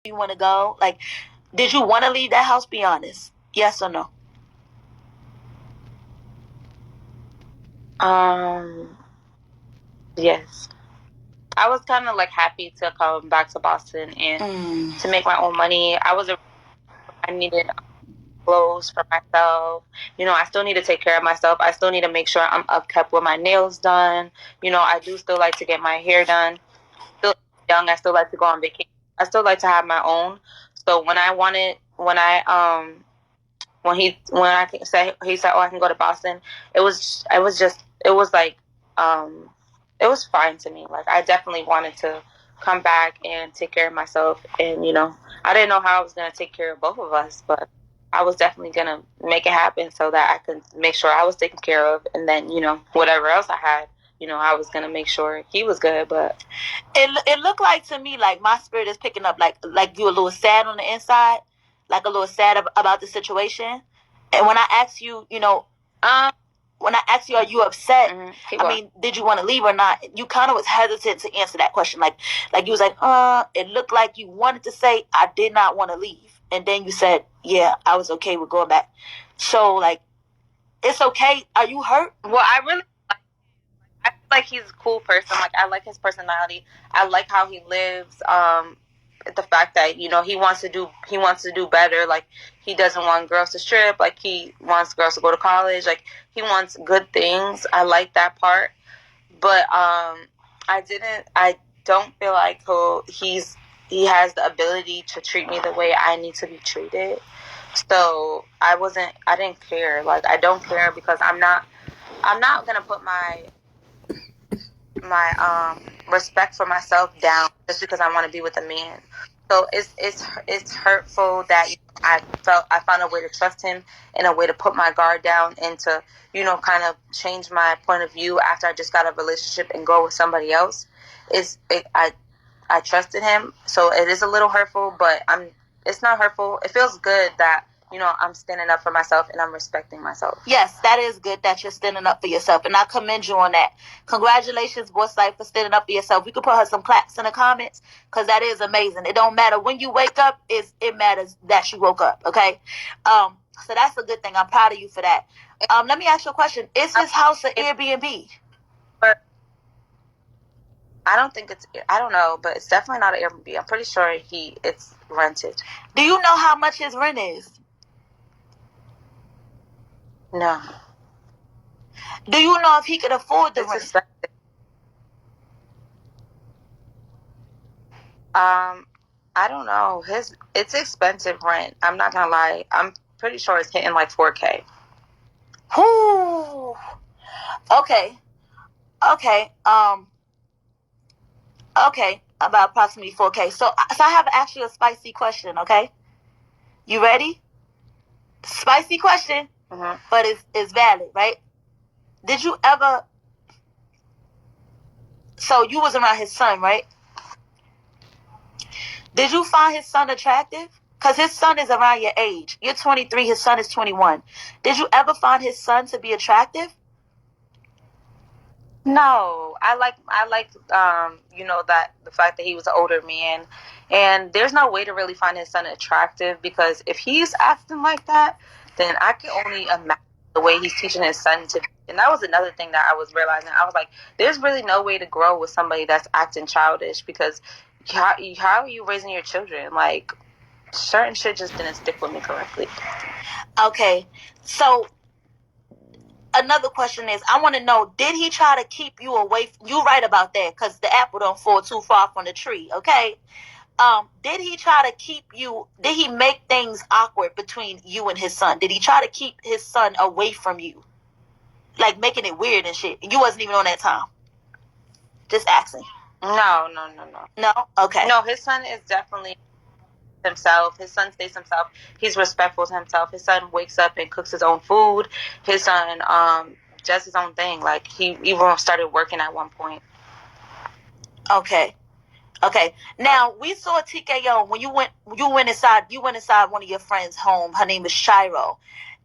you want to go? Like, did you want to leave that house? Be honest. Yes or no? Yes. I was kind of like happy to come back to Boston and to make my own money. I needed clothes for myself. I still need to take care of myself. I still need to make sure I'm upkept with my nails done. I do still like to get my hair done. Still young, I still like to go on vacation. I still like to have my own. So he said, oh, I can go to Boston. Um, it was fine to me. Like, I definitely wanted to come back and take care of myself. And, I didn't know how I was going to take care of both of us, but I was definitely going to make it happen so that I could make sure I was taken care of. And then, whatever else I had, I was going to make sure he was good. But it looked like to me, like my spirit is picking up, like you a little sad on the inside, like a little sad about the situation. And when I asked you, when I asked you, are you upset? I mean, did you want to leave or not? You kind of was hesitant to answer that question. Like you was like, it looked like you wanted to say, I did not want to leave. And then you said, yeah, I was okay with going back. So, like, it's okay. Are you hurt? Well, I feel like he's a cool person. Like, I like his personality. I like how he lives. The fact that he wants to do better. Like, he doesn't want girls to strip. Like, he wants girls to go to college. Like, he wants good things. I like that part. But I don't feel like he has the ability to treat me the way I need to be treated. So I didn't care. Like, I don't care because I'm not gonna put my respect for myself down just because I want to be with a man. So it's hurtful that I found a way to trust him and a way to put my guard down and to kind of change my point of view after I just got a relationship and go with somebody else. I trusted him, so it is a little hurtful, but it's not hurtful. It feels good that I'm standing up for myself and I'm respecting myself. Yes, that is good that you're standing up for yourself, and I commend you on that. Congratulations, Bosslife, for standing up for yourself. We could put her some claps in the comments because that is amazing. It don't matter when you wake up; it matters that you woke up. Okay, so that's a good thing. I'm proud of you for that. Let me ask you a question: is his house an Airbnb? I don't think I don't know, but it's definitely not an Airbnb. I'm pretty sure it's rented. Do you know how much his rent is? No. Do you know if he could afford the rent? Expensive. I don't know. It's expensive rent. I'm not gonna lie. I'm pretty sure it's hitting like $4K. Whoo. Okay. Okay. About approximately 4K. So I have actually a spicy question. Okay. You ready? Spicy question, but it's valid, right? Did you ever? So you was around his son, right? Did you find his son attractive? Because his son is around your age. You're 23. His son is 21. Did you ever find his son to be attractive? No, I like that the fact that he was an older man, and there's no way to really find his son attractive because if he's acting like that, then I can only imagine the way he's teaching his son to. And that was another thing that I was realizing. I was like, there's really no way to grow with somebody that's acting childish because how are you raising your children? Like, certain shit just didn't stick with me correctly. Okay, so another question is, I want to know, did he try to keep you away? You right about that, because the apple don't fall too far from the tree, okay? Did he try to keep you, did he make things awkward between you and his son? Did he try to keep his son away from you? Like making it weird and shit? You wasn't even on that time. Just asking. No. No? Okay. No, his son is definitely himself. His son stays himself. He's respectful to himself. His son wakes up and cooks his own food. His son does his own thing. Like, he even started working at one point. Okay. Now we saw TKO when you went inside one of your friends' home. Her name is Shiro.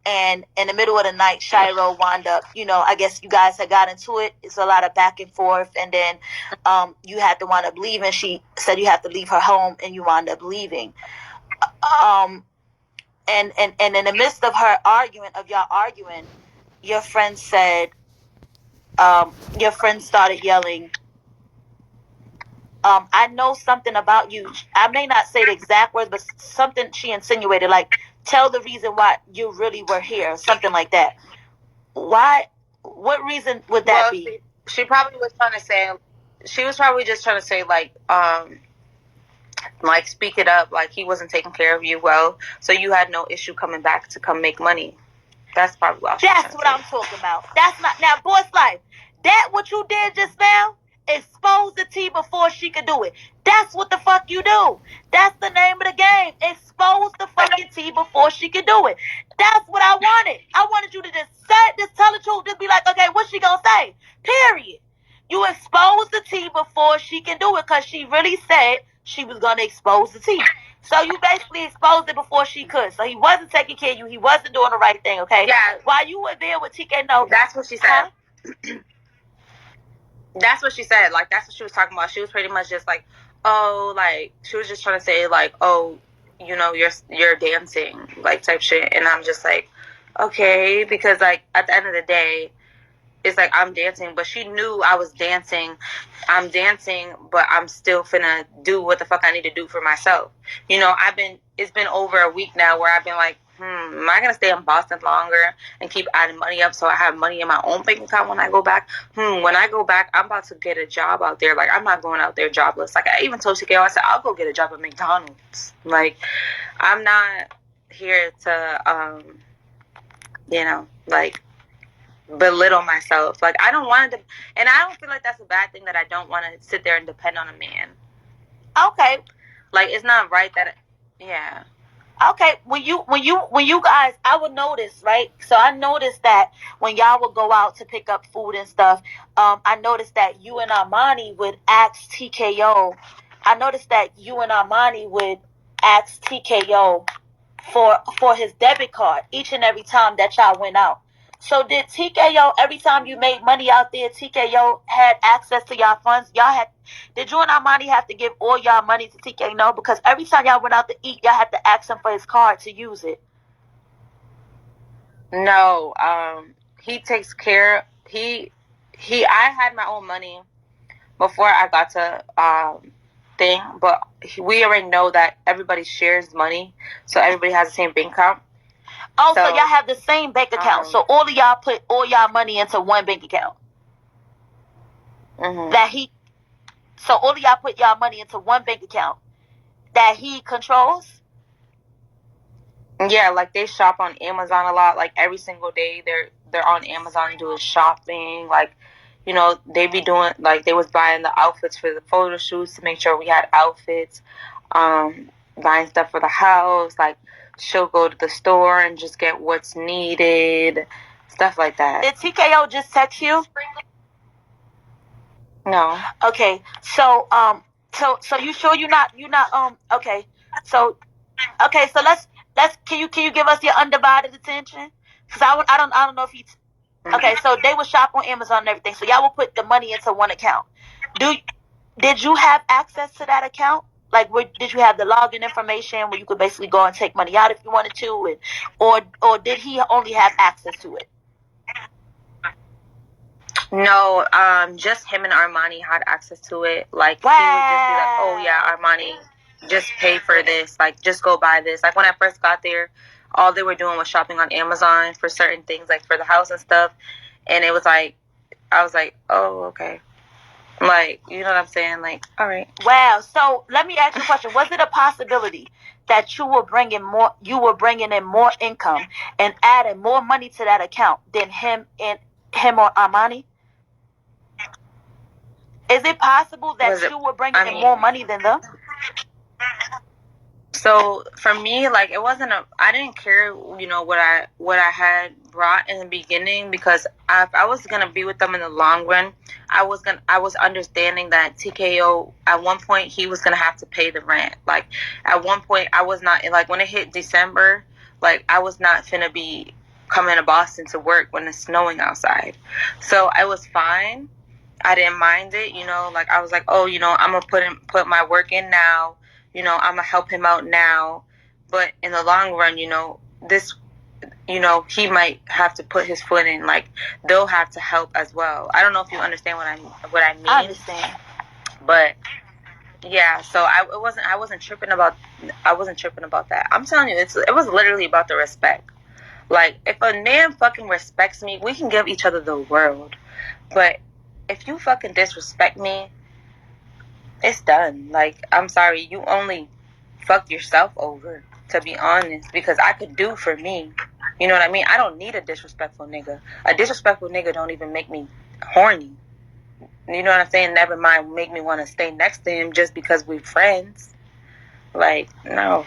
And in the middle of the night, Shiro wound up, I guess you guys had got into it. It's a lot of back and forth. And then you had to wind up leaving. She said you have to leave her home, and you wound up leaving. And in the midst of her y'all arguing, your friend said, your friend started yelling, I know something about you. I may not say the exact words, but something she insinuated, like, tell the reason why you really were here, something like that. Why? What reason would that be? She probably was trying to say, she was probably just trying to say, like speak it up, like he wasn't taking care of you well, so you had no issue coming back to come make money. That's probably what That's what I'm talking about. That's not, now, boss life. That what you did just now? Expose the tea before she could do it. That's what the fuck you do. That's the name of the game. Expose the fucking tea before she could do it. That's what I wanted. I wanted you to just tell the truth. Just be like, okay, what's she gonna say? Period. You expose the tea before she can do it, because she really said she was gonna expose the tea. So you basically exposed it before she could. So he wasn't taking care of you. He wasn't doing the right thing, okay? Yeah. While you were there with TKO. That's what she said. Huh? That's what she said. Like, that's what she was talking about. She was pretty much just like, oh, like, she was just trying to say, like, oh, you're dancing, like, type shit. And I'm just like, okay, because, like, at the end of the day, it's like I'm dancing, but she knew I was dancing. I'm dancing, but I'm still finna do what the fuck I need to do for myself. It's been over a week now where I've been like, am I gonna stay in Boston longer and keep adding money up so I have money in my own bank account when I go back? When I go back, I'm about to get a job out there. Like, I'm not going out there jobless. Like, I even told TKO, I said, I'll go get a job at McDonald's. Like, I'm not here to, like, belittle myself. Like, I don't want to, and I don't feel like that's a bad thing that I don't want to sit there and depend on a man. Okay. Like, it's not right that, yeah. Okay, when you guys, I would notice, right? So I noticed that when y'all would go out to pick up food and stuff, I noticed that you and Armani would ask TKO. I noticed that you and Armani would ask TKO for his debit card each and every time that y'all went out. So did TKO, every time you made money out there, TKO had access to y'all funds? Did you and Armani have to give all y'all money to TKO? No, because every time y'all went out to eat, y'all had to ask him for his card to use it. No, he takes care. I had my own money before I got to thing, but we already know that everybody shares money, so everybody has the same bank account. Oh, so y'all have the same bank account. So all of y'all put all y'all money into one bank account. Mm-hmm. So all of y'all put y'all money into one bank account that he controls? Yeah, like, they shop on Amazon a lot. Like, every single day they're on Amazon doing shopping. Like, they be doing, like, they was buying the outfits for the photo shoots to make sure we had outfits, buying stuff for the house. Like, she'll go to the store and just get what's needed, stuff like that. Did TKO just text you? No. Okay, so so you sure you're not okay, so let's can you give us your undivided attention? Because I don't know if he okay, so they would shop on Amazon and everything, so y'all will put the money into one account. Did you have access to that account? Like, did you have the login information where you could basically go and take money out if you wanted to, or did he only have access to it? No, just him and Armani had access to it. Like, wow. He would just be like, oh yeah, Armani, just pay for this. Like, just go buy this. Like, when I first got there, all they were doing was shopping on Amazon for certain things, like for the house and stuff. And it was like, I was like, oh, okay. Like, you know what I'm saying? Like, all right. Wow. So let me ask you a question. Was it a possibility that you were bringing in more income and adding more money to that account than him or Armani? Is it possible that you were bringing in more money than them? So for me, like, it wasn't I didn't care, what I had brought in the beginning, because if I was gonna be with them in the long run, I was understanding that TKO, at one point, he was gonna have to pay the rent. Like, at one point, I was not, like, when it hit December, like, I was not finna be coming to Boston to work when it's snowing outside. So I was fine. I didn't mind it, like I was like, oh, I'm gonna put my work in now, I'm gonna help him out now. But in the long run, this, he might have to put his foot in, like they'll have to help as well. I don't know if you understand what I mean. I understand. But yeah, so I wasn't tripping about that. I'm telling you, it was literally about the respect. Like, if a man fucking respects me, we can give each other the world. But if you fucking disrespect me, it's done. Like, I'm sorry, you only fucked yourself over, to be honest, because I could do for me. You know what I mean? I don't need a disrespectful nigga. A disrespectful nigga don't even make me horny. You know what I'm saying? Never mind make me want to stay next to him just because we're friends. Like, no.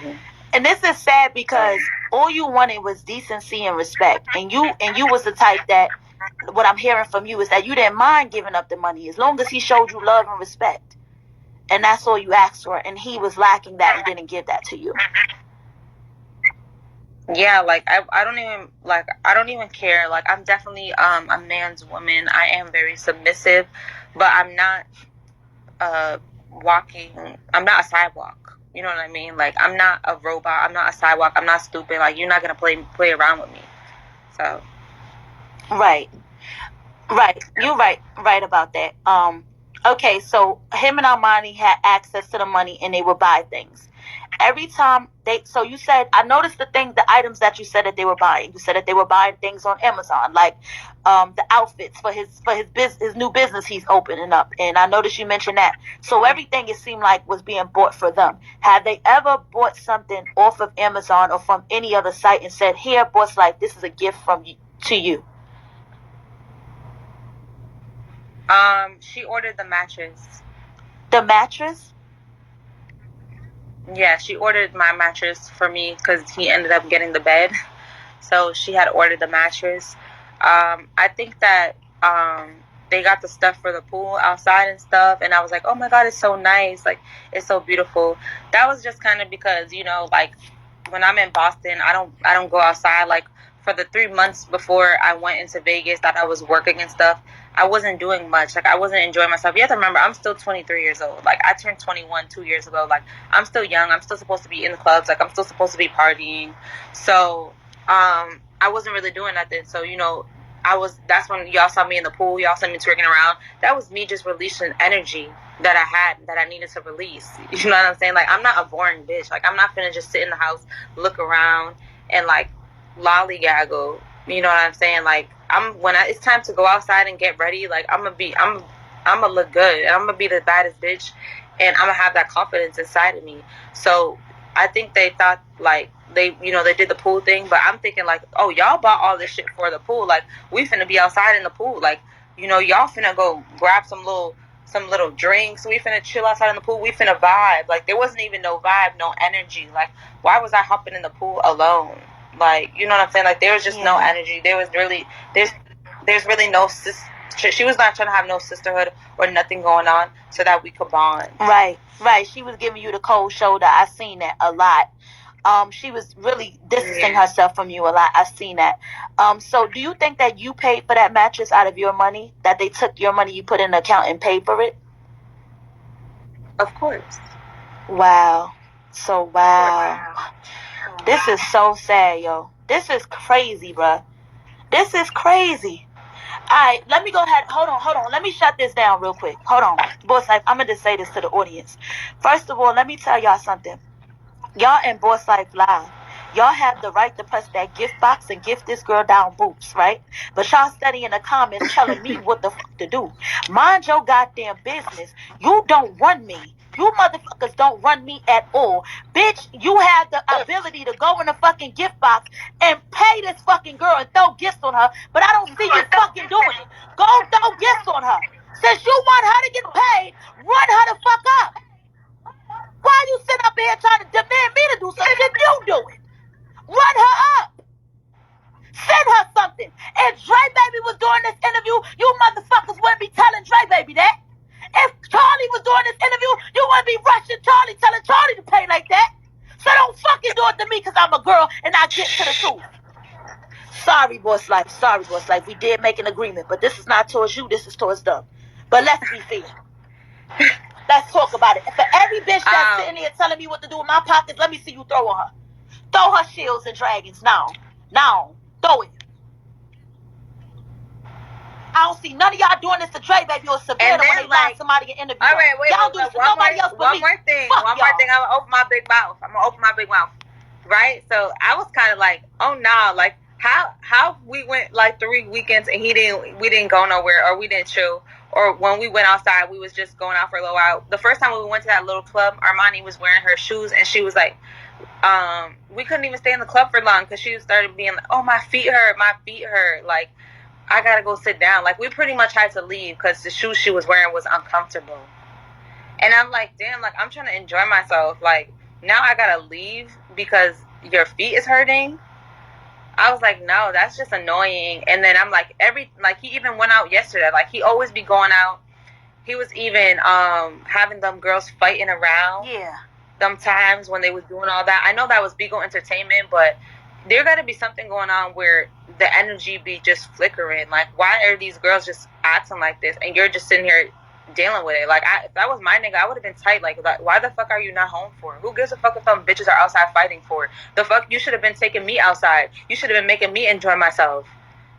And this is sad because all you wanted was decency and respect. And you was the type that, what I'm hearing from you is that you didn't mind giving up the money as long as he showed you love and respect. And that's all you asked for. And he was lacking that and didn't give that to you. Yeah, like I don't even care. Like, I'm definitely a man's woman. I am very submissive, but I'm not I'm not a sidewalk. You know what I mean? Like, I'm not a robot. I'm not a sidewalk. I'm not stupid. Like, you're not gonna play around with me. So. Right. You're right about that. Okay, so him and Armani had access to the money and they would buy things. Every time so you said, I noticed the items that you said that they were buying. You said that they were buying things on Amazon, like the outfits for his new business he's opening up. And I noticed you mentioned that. So everything, it seemed like, was being bought for them. Have they ever bought something off of Amazon or from any other site and said, here, Boss Life, this is a gift from you to you? She ordered the mattress. The mattress? Yeah, she ordered my mattress for me because he ended up getting the bed. So she had ordered the mattress. I think that they got the stuff for the pool outside and stuff, and I was like, oh my god, it's so nice, like it's so beautiful. That was just kind of because, like, when I'm in Boston, I don't go outside. Like, for the 3 months before I went into Vegas that I was working and stuff, I wasn't doing much. Like, I wasn't enjoying myself. You have to remember, I'm still 23 years old. Like, I turned 21 2 years ago. Like, I'm still young. I'm still supposed to be in the clubs. Like, I'm still supposed to be partying. So I wasn't really doing nothing. So, that's when y'all saw me in the pool. Y'all saw me twerking around. That was me just releasing energy that I had, that I needed to release. You know what I'm saying? Like, I'm not a boring bitch. Like, I'm not finna just sit in the house, look around, and, like, lollygaggle. You know what I'm saying? Like, when it's time to go outside and get ready, like, I'm gonna look good, and I'm gonna be the baddest bitch, and I'm gonna have that confidence inside of me. So I think they thought, like, they did the pool thing, but I'm thinking, like, oh, y'all bought all this shit for the pool. Like, we finna be outside in the pool. Like, y'all finna go grab some little drinks. We finna chill outside in the pool. We finna vibe. Like, there wasn't even no vibe, no energy. Like, why was I hopping in the pool alone? Like, you know what I'm saying? Like, there was just no energy. There's really no she was not trying to have no sisterhood or nothing going on so that we could bond. Right. She was giving you the cold shoulder. I seen that a lot. She was really distancing herself from you a lot. I seen that. So do you think that you paid for that mattress out of your money? That they took your money you put in the account and paid for it? Of course. Wow. So wow. This is so sad, yo. This is crazy, bruh. This is crazy. Alright, let me go ahead. Hold on. Let me shut this down real quick. Hold on. Boss Life, I'm going to say this to the audience. First of all, let me tell y'all something. Y'all in Boss Life Live, y'all have the right to press that gift box and gift this girl down boots, right? But y'all steady in the comments telling me what the fuck to do. Mind your goddamn business. You don't run me. You motherfuckers don't run me at all. Bitch, you have the ability to go in the fucking gift box and pay this fucking girl and throw gifts on her, but I don't see you fucking doing it. Go throw gifts on her. Since you want her to get paid, run her the fuck up. Why you sit up here trying to demand me to do some shit? You do it. Run her up. Send her something. If Dre Baby was doing this interview, you motherfuckers wouldn't be telling Dre Baby that. If Charlie was doing this interview, you wouldn't be rushing Charlie, telling Charlie to pay like that. So don't fucking do it to me because I'm a girl and I get to the truth. Sorry, boss life. Sorry, boss life. We did make an agreement, but this is not towards you. This is towards them. But let's be fair. Let's talk about it. For every bitch that's sitting here telling me what to do with my pockets, let me see you throw on her. Throw her shields and dragons now. Now. Throw it. I don't see none of y'all doing this to Dre, baby, or Savannah when they line somebody in interview. All right, wait, y'all do this to nobody else but me. One more thing. Fuck one y'all. more thing. I'm gonna open my big mouth. Right? So I was kind of like, oh no, like how we went like 3 weekends and we didn't go nowhere, or we didn't chill, or when we went outside we was just going out for a little while. The first time we went to that little club, Armani was wearing her shoes and she was like, we couldn't even stay in the club for long because she started being like, oh, my feet hurt, like I gotta go sit down. Like we pretty much had to leave because the shoes she was wearing was uncomfortable. And I'm like, damn, like I'm trying to enjoy myself. Like now I gotta leave because your feet is hurting. I was like, no, that's just annoying. And then I'm like, he even went out yesterday. Like he always be going out. He was even having them girls fighting around. Yeah. Them times when they was doing all that. I know that was Beagle Entertainment, but there gotta be something going on where the energy be just flickering. Like why are these girls just acting like this and you're just sitting here dealing with it? Like if that was my nigga, I would have been tight. Like why the fuck are you not home for? Who gives a fuck if some bitches are outside fighting for? The fuck, you should have been taking me outside. You should have been making me enjoy myself.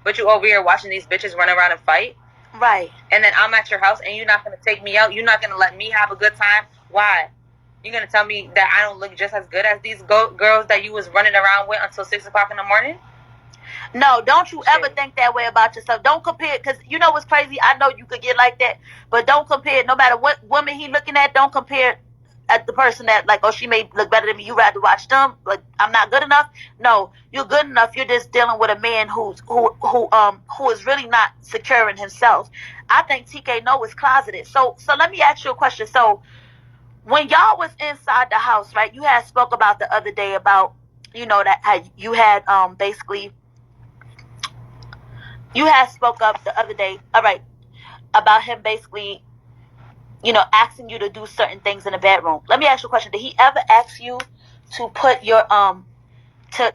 But you over here watching these bitches run around and fight. Right. And then I'm at your house and you're not gonna take me out. You're not gonna let me have a good time. Why? You're gonna tell me that I don't look just as good as these girls that you was running around with until 6 o'clock in the morning? No, don't you ever think that way about yourself. Don't compare it, because you know what's crazy? I know you could get like that, but don't compare it. No matter what woman he looking at, don't compare it at the person that, like, oh, she may look better than me. You rather watch them, like, I'm not good enough. No, you're good enough. You're just dealing with a man who is really not secure in himself. I think TK No is closeted. So let me ask you a question. So when y'all was inside the house, right, you had spoke about the other day about, you know, that how you had basically you had spoke up the other day, all right, about him basically, you know, asking you to do certain things in the bedroom. Let me ask you a question. Did he ever ask you to put your to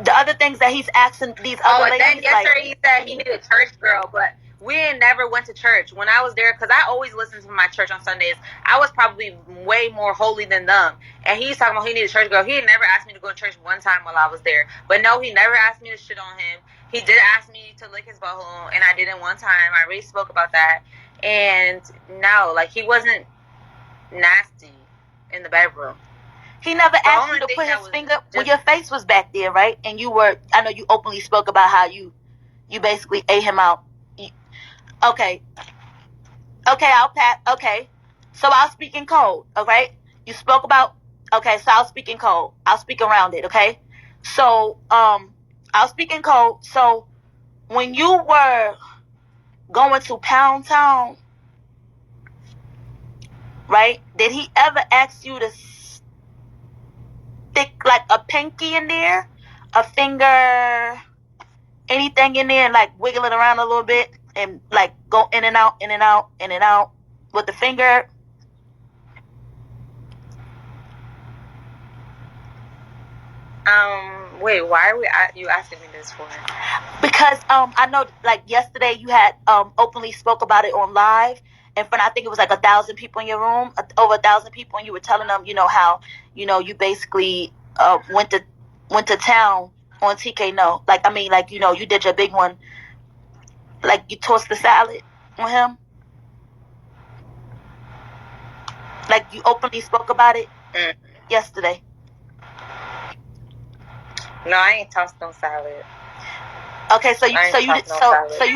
the other things that he's asking these other ladies? Then yesterday he said he needed a church girl, but we ain't never went to church. When I was there, because I always listen to my church on Sundays, I was probably way more holy than them. And he's talking about he needed a church girl. He had never asked me to go to church one time while I was there. But no, he never asked me to shit on him. He did ask me to lick his butthole, and I didn't one time. I already spoke about that. And no, like he wasn't nasty in the bedroom. He never asked you to put his finger when your face was back there, right? And you were, I know you openly spoke about how you basically ate him out. Okay, I'll pat. Okay, so I'll speak in code. Okay, you spoke about. Okay, so I'll speak in code. I'll speak around it. Okay, so I'll speak in code. So when you were going to Pound Town, right? Did he ever ask you to stick like a pinky in there, a finger, anything in there, and like wiggle it around a little bit, and like go in and out, in and out, in and out with the finger? Wait, why are you asking me this for? Because I know, like yesterday you had openly spoke about it on live in front. I think it was like 1,000 people in your room, over 1,000 people, and you were telling them, you know, how, you know, you basically went to town on TK No. Like, I mean, like, you know, you did your big one, like you tossed the salad on him. Like you openly spoke about it yesterday. No, I ain't tossed no salad. Okay, so you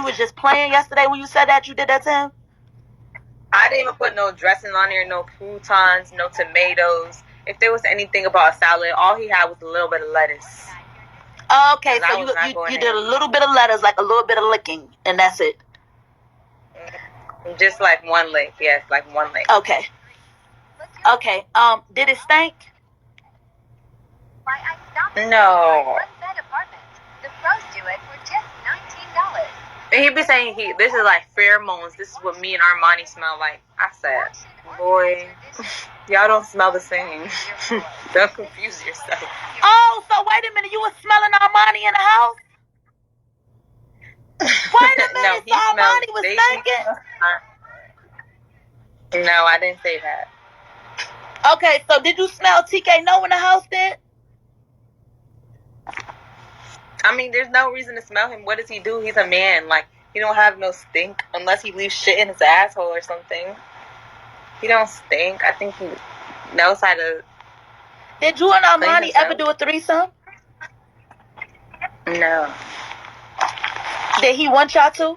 was just playing yesterday when you said that you did that to him? I didn't even put no dressing on there, no croutons, no tomatoes. If there was anything about a salad, all he had was a little bit of lettuce. Okay, so you did a little bit of lettuce, like a little bit of licking, and that's it. Just like one lick, yes, like one lick. Okay. Okay. Did it stink? No. The pros do it for just $19. And he be saying this is like pheromones. This is what me and Armani smell like. I said, boy, Y'all don't smell the same. Don't confuse yourself. Oh, so wait a minute. You were smelling Armani in the house? Wait a minute. No, So Armani was stinking? No, I didn't say that. Okay, so did you smell TKO in the house then? I mean, there's no reason to smell him. What does he do? He's a man. Like, he don't have no stink unless he leaves shit in his asshole or something. He don't stink. I think he knows how to. Did you and Armani ever do a threesome? No. Did he want y'all to?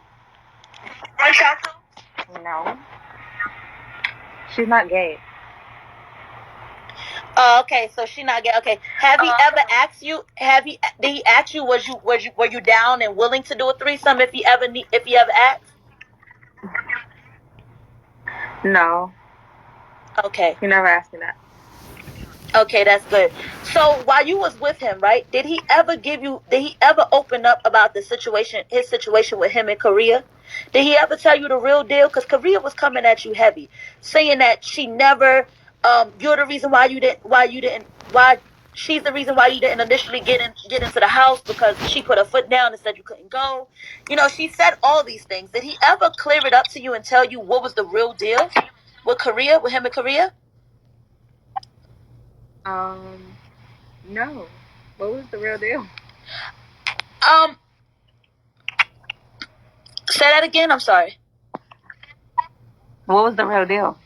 No. She's not gay. Oh, okay, so she not gay. Okay, have he ever asked you? Did he ask you? Were you down and willing to do a threesome if he ever asked? No. Okay. He never asked me that. Okay, that's good. So while you was with him, right? Did he ever open up about his situation with him in Korea? Did he ever tell you the real deal? Because Korea was coming at you heavy, saying that she never, you're the reason why she's the reason why you didn't initially get into the house because she put her foot down and said you couldn't go. You know, she said all these things. Did he ever clear it up to you and tell you what was the real deal with him in Korea? No. What was the real deal? Say that again. I'm sorry. What was the real deal?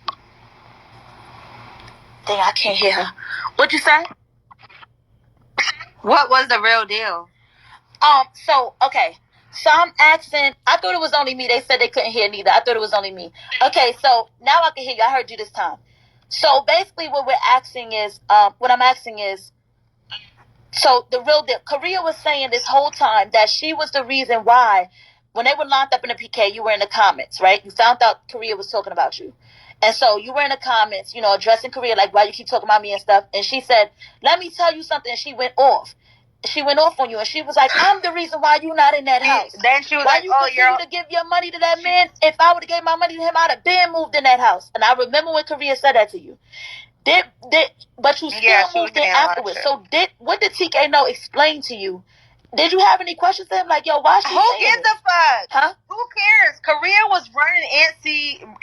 Dang, I can't hear her. What'd you say? What was the real deal? So, okay. So I'm asking, I thought it was only me. They said they couldn't hear neither. I thought it was only me. Okay, so now I can hear you. I heard you this time. So basically what I'm asking is, so the real deal, Korea was saying this whole time that she was the reason why, when they were locked up in the PK, you were in the comments, right? You found out Korea was talking about you. And so you were in the comments, you know, addressing Korea, like, why you keep talking about me and stuff. And she said, let me tell you something. And she went off. She went off on you. And she was like, I'm the reason why you not in that house. Then she was why like, you continue to give your money to that man? If I would have gave my money to him, I'd have been moved in that house. And I remember when Korea said that to you. But you still moved in afterwards. So what did TKO explain to you? Did you have any questions to him? Like, yo, why she Who gives a fuck? Huh? Who cares? Korea was running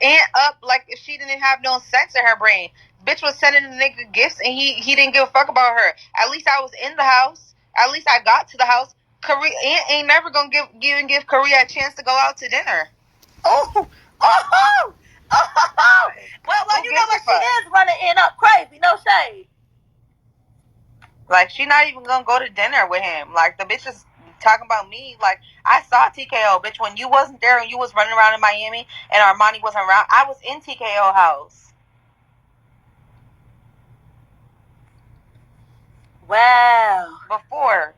Aunt up like if she didn't have no sex in her brain. Bitch was sending the nigga gifts and he didn't give a fuck about her. At least I was in the house. At least I got to the house. Korea Aunt ain't never gonna give Korea a chance to go out to dinner. Oh. Well, you know what? She is running in up crazy. No shade. Like, she not even gonna go to dinner with him. Like, the bitch is talking about me. Like, I saw TKO, bitch, when you wasn't there and you was running around in Miami and Armani wasn't around. I was in TKO house. Wow. Before.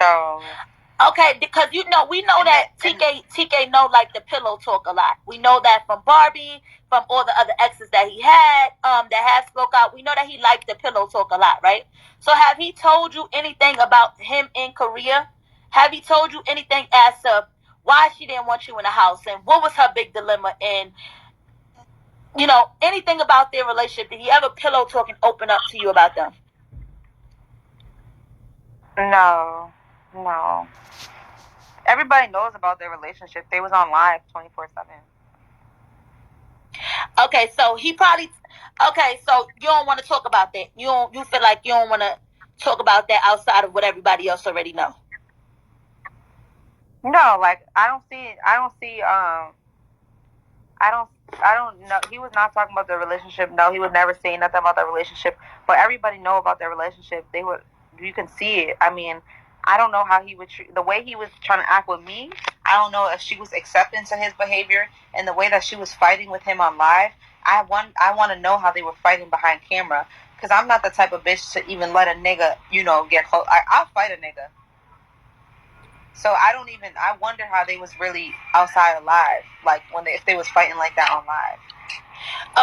So. Okay, because we know that TK know like the pillow talk a lot. We know that from Barbie, from all the other exes that he had, that have spoke out. We know that he liked the pillow talk a lot, right? So have he told you anything about him in Korea? Have he told you anything as to why she didn't want you in the house and what was her big dilemma and anything about their relationship? Did he ever pillow talk and open up to you about them? No. Everybody knows about their relationship. They was on live 24/7. Okay, so you don't want to talk about that. You feel like you don't want to talk about that outside of what everybody else already know. No, like I don't know. He was not talking about their relationship. No, he would never say nothing about their relationship. But everybody know about their relationship. You can see it. I mean, I don't know how he would the way he was trying to act with me. I don't know if she was accepting to his behavior and the way that she was fighting with him on live. I want to know how they were fighting behind camera because I'm not the type of bitch to even let a nigga, get close. I'll fight a nigga. So I wonder how they was really outside alive, like if they was fighting like that on live.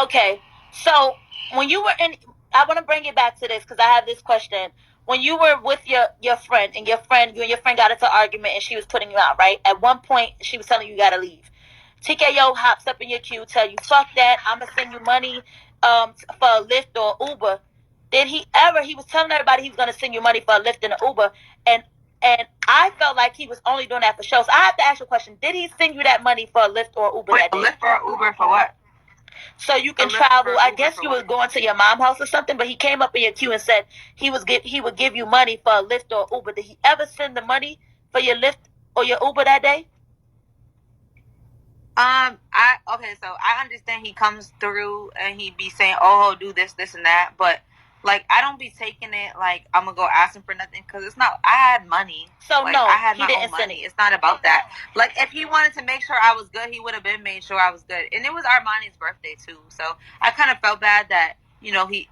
Okay, so when you were I want to bring it back to this because I have this question. When you were with your friend and you and your friend got into an argument and she was putting you out, right? At one point, she was telling you gotta leave. TKO hops up in your queue, tell you, fuck that, I'm gonna send you money. for a Lyft or Uber, did he was telling everybody he was going to send you money for a Lyft and an Uber, and I felt like he was only doing that for show. So I have to ask you a question. Did he send you that money for a Lyft or Uber that day? A Lyft or Uber for what? So you can travel. I guess you was going to your mom's house or something, but he came up in your queue and said he would give you money for a Lyft or Uber. Did he ever send the money for your Lyft or your Uber that day? So I understand he comes through and he be saying, "Oh, do this, this, and that," but like I don't be taking it like I'm gonna go ask him for nothing because it's not. I had money, so like, no, I had he my didn't own send money. it. It's not about that. Like if he wanted to make sure I was good, he would have been made sure I was good. And it was Armani's birthday too, so I kind of felt bad that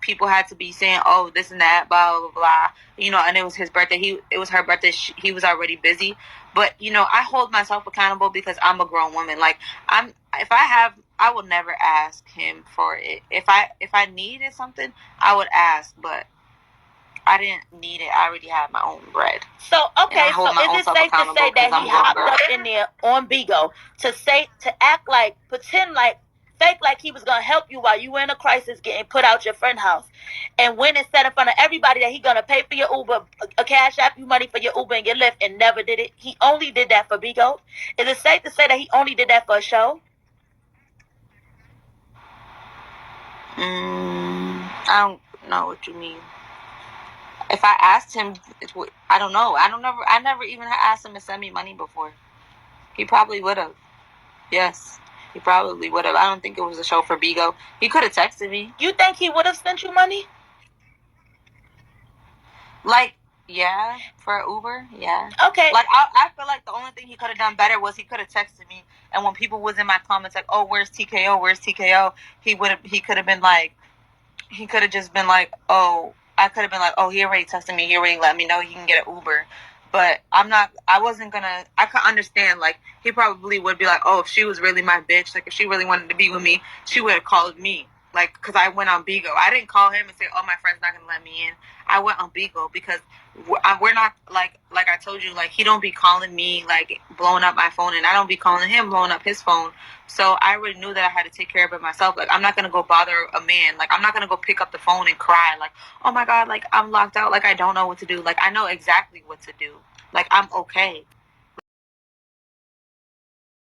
people had to be saying, "Oh, this and that," blah blah blah. And it was his birthday. It was her birthday. He was already busy. But I hold myself accountable because I'm a grown woman. Like I would never ask him for it. If I needed something, I would ask, but I didn't need it. I already had my own bread. So okay, so is it safe to say that he hopped up in there on Bigo to act like, pretend like, fake like he was gonna help you while you were in a crisis getting put out your friend's house, and went and said in front of everybody that he gonna pay for your Uber, a cash app you money for your Uber and your Lyft, and never did it? He only did that for Bigo. Is it safe to say that he only did that for a show? I don't know what you mean. If I asked him, I don't know. I never even asked him to send me money before. He probably would have. Yes, he probably would have. I don't think it was a show for Bigo. He could have texted me. You think he would have sent you money? Like, yeah, for Uber, yeah. Okay. Like, I feel like the only thing he could have done better was he could have texted me, and when people was in my comments like, "Oh, where's TKO? Where's TKO?" He could have been like, he could have just been like, "Oh," I could have been like, "Oh, he already texted me. He already let me know he can get an Uber." But I wasn't gonna. I could understand. Like, he probably would be like, "Oh, if she was really my bitch, like if she really wanted to be with me, she would have called me." Like, because I went on Bigo. I didn't call him and say, "Oh, my friend's not gonna let me in." I went on Bigo because we're not like I told you, like he don't be calling me like blowing up my phone, and I don't be calling him blowing up his phone. So I already knew that I had to take care of it myself. Like I'm not gonna go bother a man. Like I'm not gonna go pick up the phone and cry. Like, oh my god, like I'm locked out. Like I don't know what to do. Like I know exactly what to do. Like I'm okay.